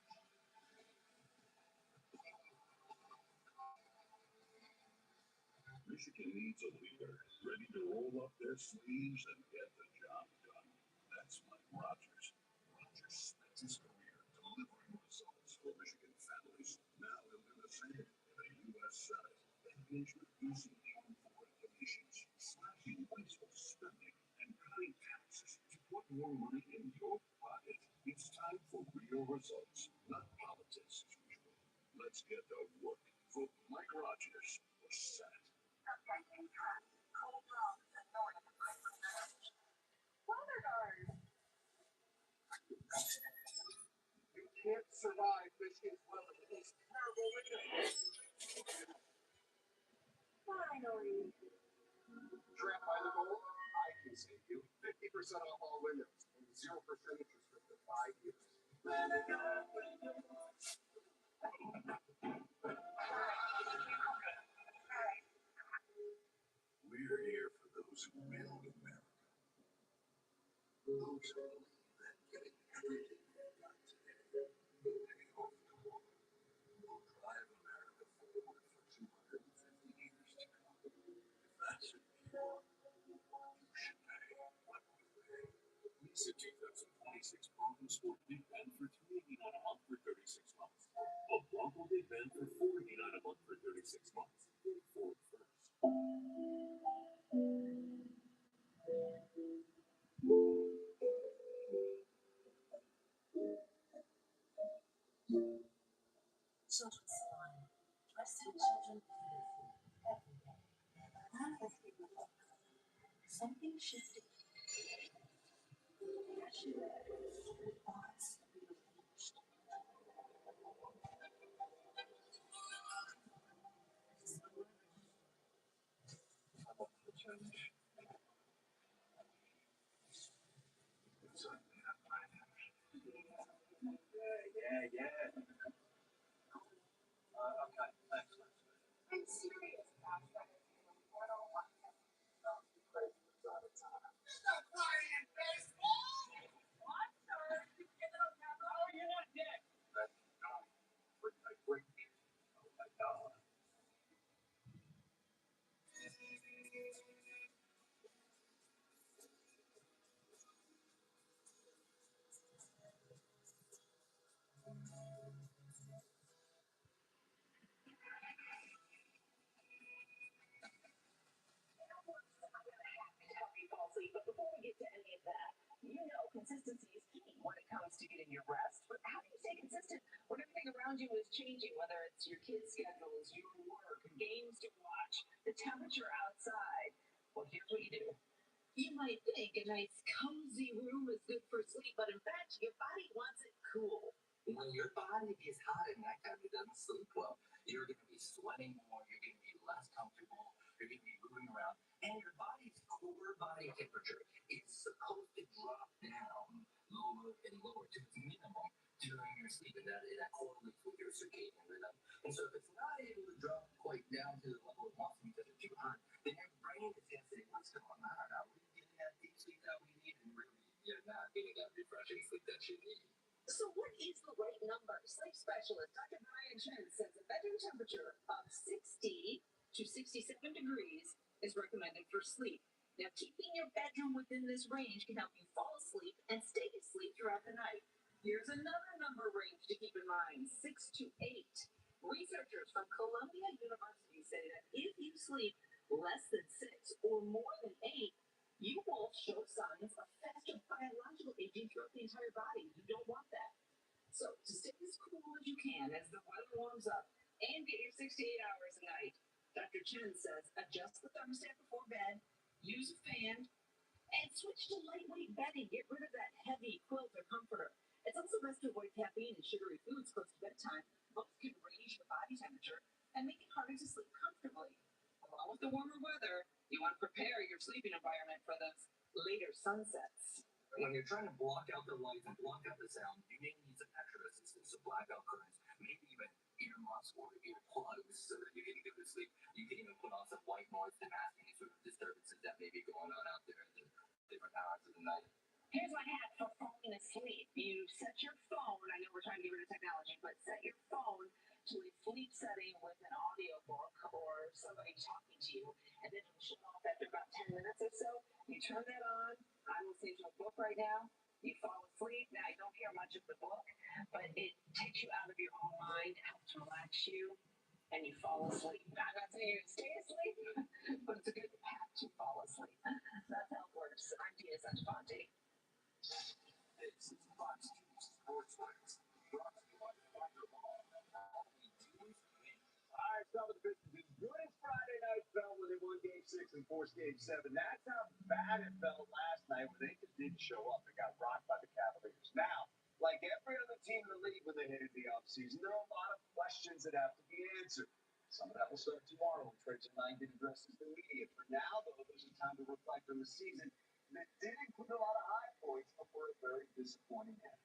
Michigan needs a leader ready to roll up their sleeves and get the job done. That's Mike Rogers. Rogers spent his career delivering results for Michigan families. Now he'll do the same in the U.S. Senate and introducing foreign donations, slashing wasteful spending, and cutting taxes to put more money in your pocket. It's time for real results, not politics as usual. Let's get to work. Vote Mike Rogers for Senate. You can't survive Michigan's weather with these terrible windows. Finally. Trapped by the goal? I can save you 50% off all windows and 0% interest rate for 5 years. We're here for those who build America. Those who believe that getting everything you've got today will pay off tomorrow. Will drive America forward for 250 years to come. If that's who you are, you should pay what we pay. Lease a 2026 Bronco Sport Big Ben for $389 a month for 36 months. A Bronco Big Ben for $489 a month for 36 months. Think Ford first. Children's Salon. Dressing children beautifully every day. Not every look. Something shifted. Fashion thoughts rearranged. Yeah. Okay, thanks. I'm serious about whether you want to watch it. Stop playing in baseball! What, sir? Oh, you're not dead. That's not great. Oh my God. But before we get to any of that, you know consistency is key when it comes to getting your rest. But how do you stay consistent when everything around you is changing, whether it's your kids' schedules, your work, games to watch, the temperature outside? Well, here's what you do. You might think a nice cozy room is good for sleep, but in fact, your body wants it cool. When your body is hot at nighttime, it doesn't sleep well. You're going to be sweating more. You're going to be less comfortable. You're going to be moving around. And your body's core body temperature is supposed to drop down lower and lower to its minimum during your sleep. And that correlates with your circadian rhythm. And so if it's not able to drop quite down to the level it wants to because it's too hot, then your brain is going to say, what's going on? Are we getting that deep sleep that we need? And really, you're not getting that refreshing sleep that you need. So what is the right number? Sleep specialist Dr. Brian Chen says a bedroom temperature of 60 to 67 degrees is recommended for sleep. Now, keeping your bedroom within this range can help you fall asleep and stay asleep throughout the night. Here's another number range to keep in mind, 6 to 8. Researchers from Columbia University say that if you sleep less than 6 or more than 8, you will show signs of faster biological aging throughout the entire body. You don't want that. So to stay as cool as you can as the weather warms up and get your 6 to 8 hours a night, Dr. Chen says adjust the thermostat before bed, use a fan, and switch to lightweight bedding. Get rid of that heavy quilt or comforter. It's also best to avoid caffeine and sugary foods close to bedtime. Both can raise your body temperature and make it harder to sleep comfortably. Along with the warmer weather, you want to prepare your sleeping environment for those later sunsets. When you're trying to block out the light and block out the sound, you may need some extra assistance. So blackout curtains, maybe even earmuffs or earplugs so that you can get to sleep. You can even put on some white noise to mask any sort of disturbances that may be going on out there at the different hours of the night. Here's my hack for falling asleep. You set your phone, I know we're trying to get rid of technology, but set your phone to a sleep setting with an audiobook or somebody talking to you, and then it'll shut off after about 10 minutes or so. You turn that on. I'm listening to a book right now. You fall asleep. Now, I don't hear much of the book, but it takes you out of your own mind, helps relax you, and you fall asleep. I'm not saying you stay asleep, but it's a good path to fall asleep. That's how it works. I'm Tia Santafonte. This is Fox News Sports Nights, brought to you by Thunder Ball. All we do is win. All right, some of the Pistons good Friday night felt when they won Game 6 and forced Game 7. That's how bad it felt last night when they just didn't show up. They got rocked by the Cavaliers. Now, like every other team in the league when they headed the offseason, there are a lot of questions that have to be answered. Some of that will start tomorrow when Trajan Langdon addresses the media. For now, though, there's a time to reflect on the season that did include a lot of high points before a very disappointing end.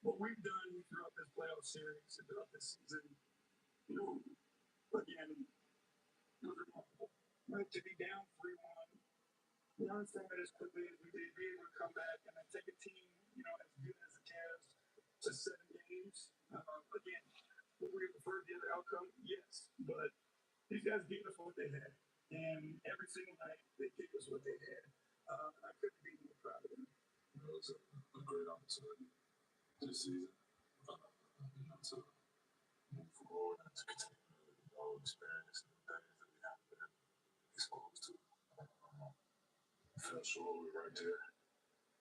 What we've done throughout this playoff series and throughout this season, again, it was remarkable. Right, to be down 3-1, learn from it as quickly as we did, be able to come back and then take a team, as good as the Cavs to 7 games. Again, would we have preferred the other outcome? Yes, but these guys gave us what they had, and every single night they gave us what they had. I couldn't be more proud of them. It was a great opportunity this season, to move forward and to continue to experience the things that we have been exposed to. Fell short, we were right there,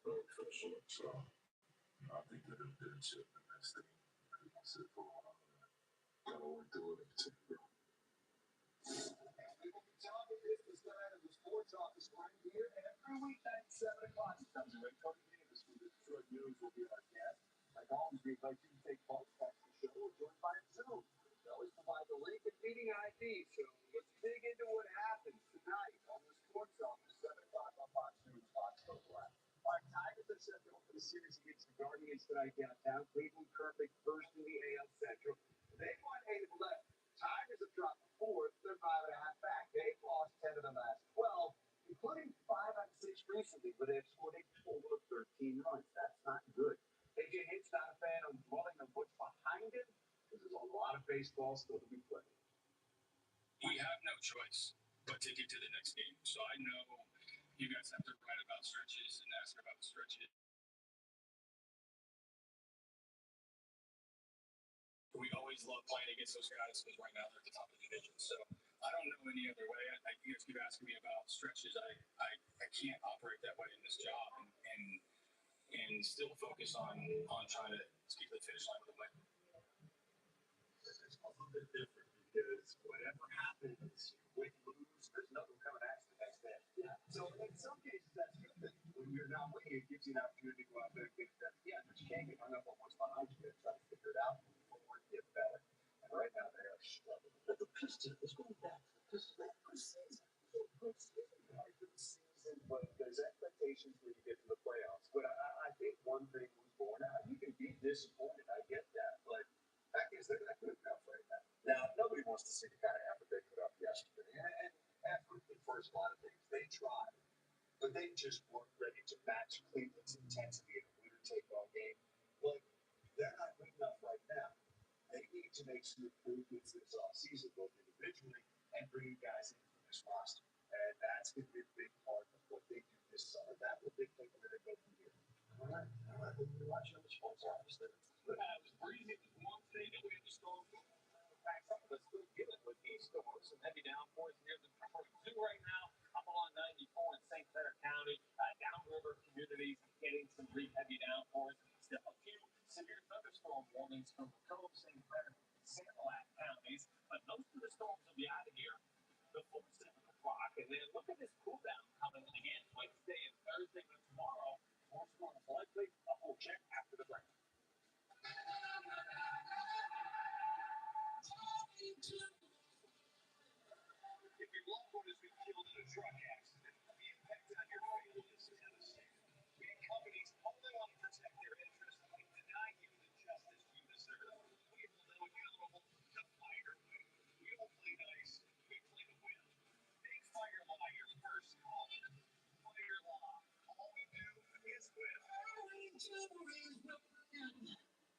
but we fell short. So I think that it did shift the next thing. I said for a while, gotta work through it and continue to grow. We will be talking business tonight at the sports office right here every weeknight at 7 o'clock. It comes away. Tony Davis from the Detroit News will be our guest. Like always, we invite you to take part in the show or join by Zoom. We always provide the link and meeting ID. So let's dig into what happens tonight on the sports office, 7 o'clock on Fox News, Fox Local App. All right, Tigers are set to open the series against the Guardians tonight downtown. Cleveland perfect first in the AL Central. They won 8 of 11. Tigers have dropped the fourth. They're 5.5 back. They've lost 10 of the last 12, including 5 out of 6 recently, but they've scored a total of 13 runs. That's not good. AJ Hinch's not a fan of dwelling on what's behind it, because there's a lot of baseball still to be played. We have no choice but to get to the next game. So I know you guys have to write about stretches and ask about the stretches. We always love playing against those guys because right now they're at the top of the division. So I don't know any other way. You guys keep asking me about stretches. I can't operate that way in this job and still focus on trying to get to the finish line with a win. It's a little bit different because whatever happens, win, lose, there's nothing coming at you the next day. Yeah. So in some cases, that's good. When you're not winning, it gives you an opportunity to go out there and get it done. Yeah, but you can't get hung up on what's behind you and try to figure it out, move forward, get better. And right now, they are struggling. But the Pistons, let's go back to the Pistons. They had a good season. Good season, but there's expectations when you get to the playoffs. But I think one thing was born out. You can be disappointed, I get that, but fact is they're not good enough right now. Now, nobody wants to see the kind of effort they put up yesterday. And after the first lot of things, they tried, but they just weren't ready to match Cleveland's intensity in a winner-take-all game. But they're not good enough right now. They need to make some improvements this offseason, both individually and bringing guys in from this roster. And that's going to be a big part of what they do this summer. That will dictate where they go from here. All right. We'll be watching on the sports office then. It was breezy. It was warm today. Then we had the storm. In fact, some of us still dealing with these storms. Some heavy downpours near the Detroit Zoo right now. Up along 94 in St. Clair County. Downriver communities getting some pretty heavy downpours. Still a few severe thunderstorm warnings from Macomb, St. Clair, and Sanilac counties. But most of the storms will be out of here before 7 o'clock. And then look at this cool down coming in again Wednesday and Thursday, but tomorrow, more storms likely. A full check after the break. If your loved one has been killed in a truck accident, the impact on your family is devastating. Big companies only want to protect their interests and deny you the justice you deserve. We will know accountable to fight or win. We don't play nice, we play to win. Make Fire Law your first call. Fire Law. All we do is win.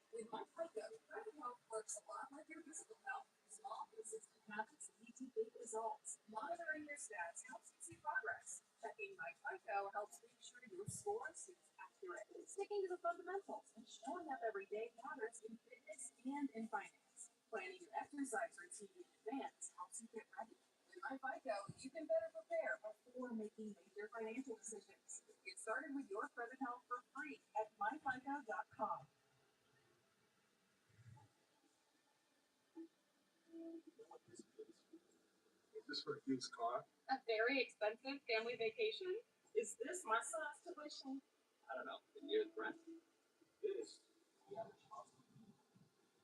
With MyFICO, credit health works a lot like your physical health. Small, consistent habits lead to big results. Monitoring your stats helps you see progress. Checking MyFICO helps make sure your score stays accurate. Sticking to the fundamentals and showing up every day matters in fitness and in finance. Planning your exercise routine in advance helps you get ready. With MyFICO, you can better prepare before making major financial decisions. Get started with your credit health for free at myfico.com. Is this for a used car? A very expensive family vacation? Is this my son's tuition? I don't know. The year's rent. This.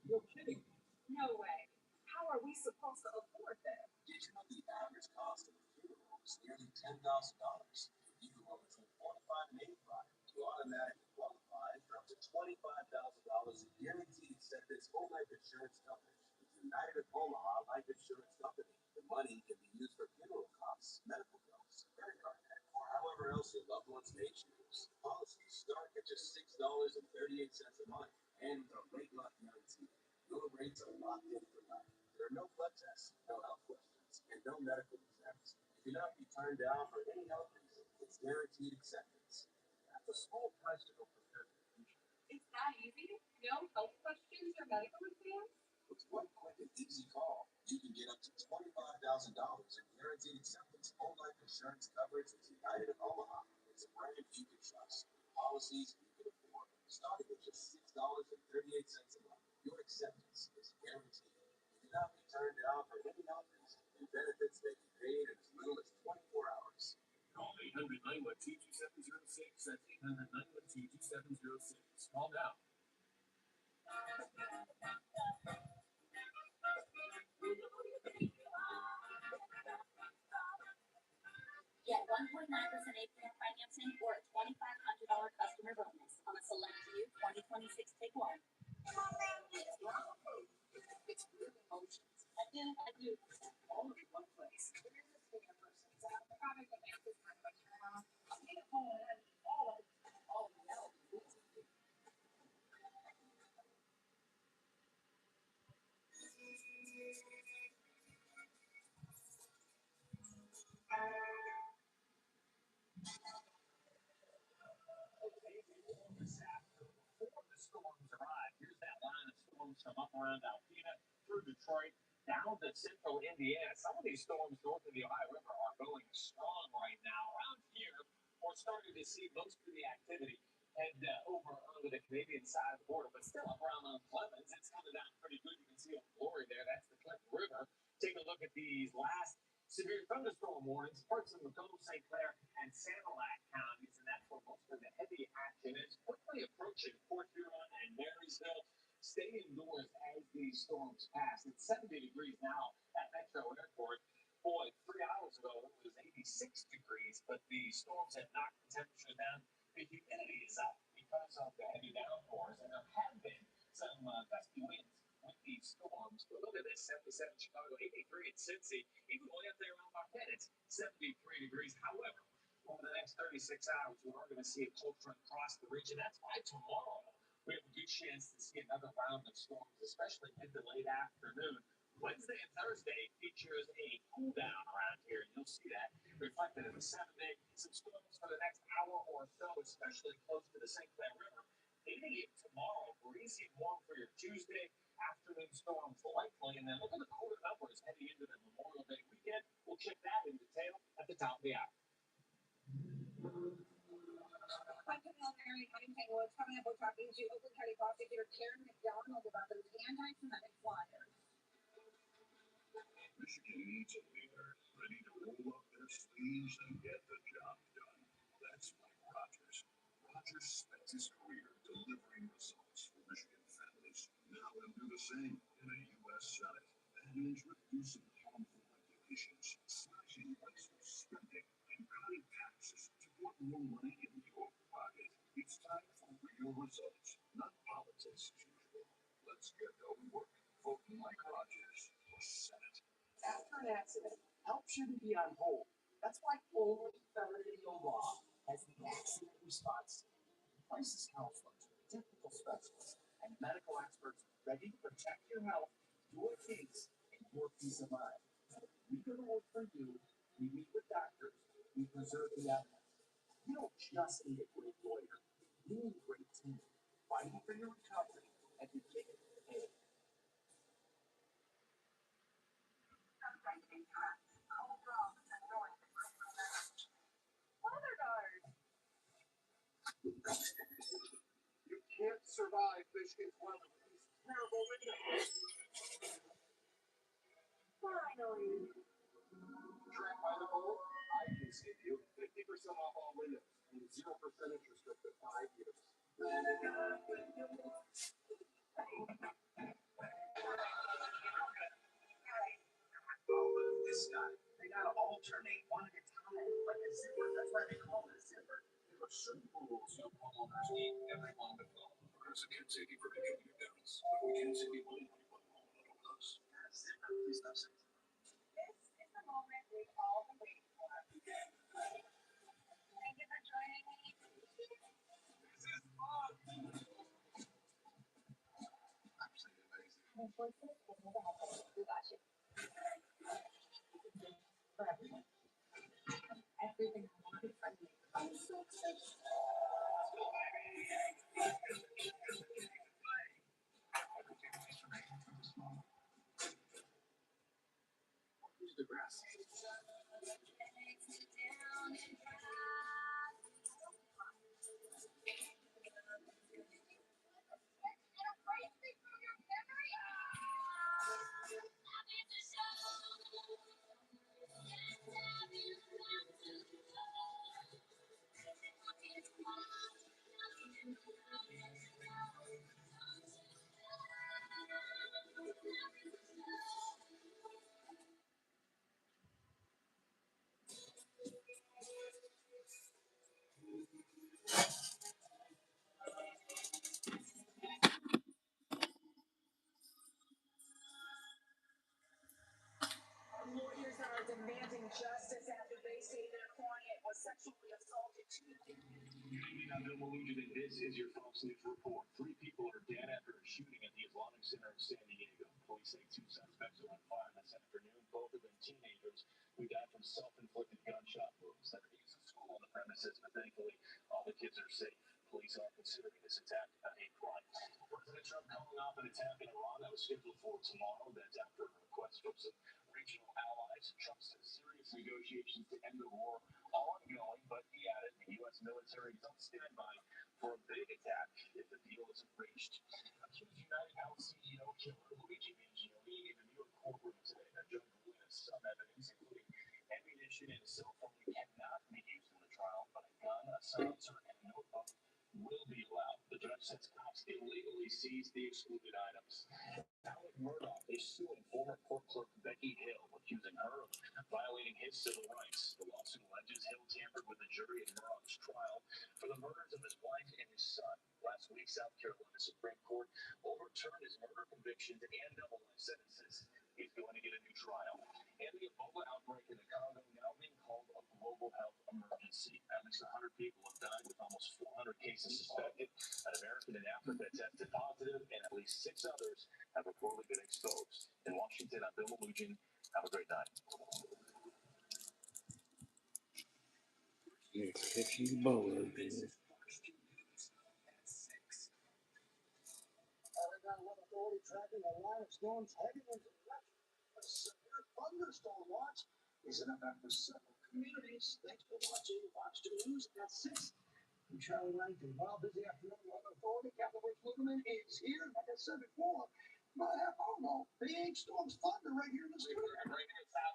You're kidding. No way. How are we supposed to afford that? Did you know the average cost of a funeral is nearly $10,000? If you are between 45 and 85, you automatically qualify for up to $25,000 in guaranteed acceptance whole life insurance coverage with United of Omaha Life Insurance Company. The money can be used for funeral costs, medical bills, credit card debt, or however else your loved ones may choose. Policies start at just $6.38 a month, and with our rate lock guarantee, your rates are locked in for life. There are no blood tests, no health questions, and no medical exams. You cannot be turned down for any health reason. It's guaranteed acceptance. That's a small price to go prepare for the future. It's that easy? No health questions or medical exams? With one quick and easy call, you can get up to $25,000 in guaranteed acceptance whole life insurance coverage with United of Omaha. It's a brand you can trust. Policies you can afford. Starting at just $6.38 a month. Your acceptance is guaranteed. You cannot be turned down for any health reason, and benefits may be paid in as little as 24 hours. Call 800-912-2706. That's 800-912-2706. Call now. Get 1.9% APR financing or a $2,500 customer bonus on a select few 2026 Take One. It's real emotions. I do. All in one place. There is a singer person. So I'm having to make this my question. I'll get it home and all of the melodies. Before the storms arrive, here's that line of storms from up around Alpena through Detroit down to central Indiana. Some of these storms north of the Ohio River are going strong right now. Around here, we're starting to see most of the activity head over onto the Canadian side of the border, but still up around Mount Clemens, it's coming down pretty good. You can see a glory there. That's the Clinton River. Take a look at these last severe thunderstorm warnings, parts of Macomb, St. Clair, and Sanilac counties, and that's where most of the heavy action is quickly approaching Port Huron and Marysville. Stay indoors as these storms pass. It's 70 degrees now at Metro Airport. Boy, 3 hours ago it was 86 degrees, but the storms have knocked the temperature down. The humidity is up because of the heavy downpours, and there have been some gusty winds with these storms. But look at this, 77 Chicago, 83 in Cincy, even way up there around Marquette, it's 73 degrees. However, over the next 36 hours, we are going to see a cold front cross the region. That's why tomorrow we have a good chance to see another round of storms, especially mid to late afternoon. Wednesday and Thursday features a cool down around here. You'll see that reflected in the 7-day. Some storms for the next hour or so, especially close to the St. Clair River. 8 a.m. tomorrow. Breezy and warm for your Tuesday. Afternoon storms likely. And then look at the cooler numbers heading into the Memorial Day weekend. We'll check that in detail at the top of the hour. I'm Camille Mary Huntington Woods. Coming up, we're talking to Oakland County Prosecutor Karen McDonald about those anti-Semitic flyers. Michigan needs a leader ready to roll up their sleeves and get the job done. That's Mike Rogers. Rogers spent his career delivering results for Michigan families. Now he'll do the same in the U.S. Senate. That means reducing harmful regulations, slashing wasteful spending, and cutting taxes to put more money in your pocket. It's time for real results, not politics as usual. Let's get going work. Vote Mike Rogers for Senate. After an accident, help shouldn't be on hold. That's why only Federal Law has the accident response team. Crisis counselors, technical specialists, and medical experts ready to protect your health, your case, and your peace of mind. We go to work for you. We meet with doctors. We preserve the evidence. You don't just need a great lawyer. You need a great team. Fighting for your recovery and your getting paid. You can't survive Michigan's weather with these terrible windows. Finally. Trapped by the hole? I can save you 50% off all windows and 0% interest rate for 5 years. This guy, they gotta alternate one at a time, like a zipper. That's why they call it a zipper. There are certain rules you homeowners need everyone to follow. As a kid saving for becoming your parents, but we can't save you money when you want home alone with us. Zipper, please stop saying This is the moment we've all been waiting for. Thank you for joining me. This is fun. Absolutely amazing. The voices of the heavens. We got you. For everyone. Everything I wanted from you. I'm so excited. Who's the grass? Lawyers are demanding justice after they say their client was sexually assaulted Tuesday. Good evening, I'm Bill Malugin, and this is your Fox News Report. 3 people are dead after a shooting at the Islamic Center of San Diego. Police say 2 suspects are on fire this afternoon. Both of them teenagers who died from self-inflicted gunshot wounds. There is a school on the premises, but thankfully all the kids are safe. Police are considering this attack a hate crime. President Trump calling off an attack in Iran that was scheduled for tomorrow. That's after a request from some regional allies. Trump says serious negotiations to end the war are ongoing, but he added the U.S. military is on standby for a big attack if the deal isn't reached. Accused United Health CEO killer Luigi Mangione in the New York courtroom today. The judge ruled some evidence, including ammunition and a cell phone, cannot be used in the trial, but a gun, a silencer, and a notebook will be allowed. The judge says cops illegally seized the excluded items. Alec Murdaugh is suing former court clerk Becky Hill, accusing her of violating his civil rights. The lawsuit alleges Hill tampered with the jury in Murdaugh's trial for the murders of his wife and his son. Last week, South Carolina Supreme Court overturned his murder convictions and double life sentences. He's going to get a new trial. And the Ebola outbreak in the Congo now being called a global health emergency. At least 100 people have died, with almost 400 cases suspected. An American in Africa tested positive, and at least 6 others have reportedly been exposed. In Washington, I'm Bill Malugin. Have a great night. Catching Ebola again. storms heading into the west. A severe thunderstorm watch is in effect for several communities. Thanks for watching Fox 2 News at 6. I'm Charlie Langton. Well, busy afternoon weather authority. Captain Rich Lugerman is here. Like I said before, about a half hour ago, big storms thunder right here in the studio. Right here in South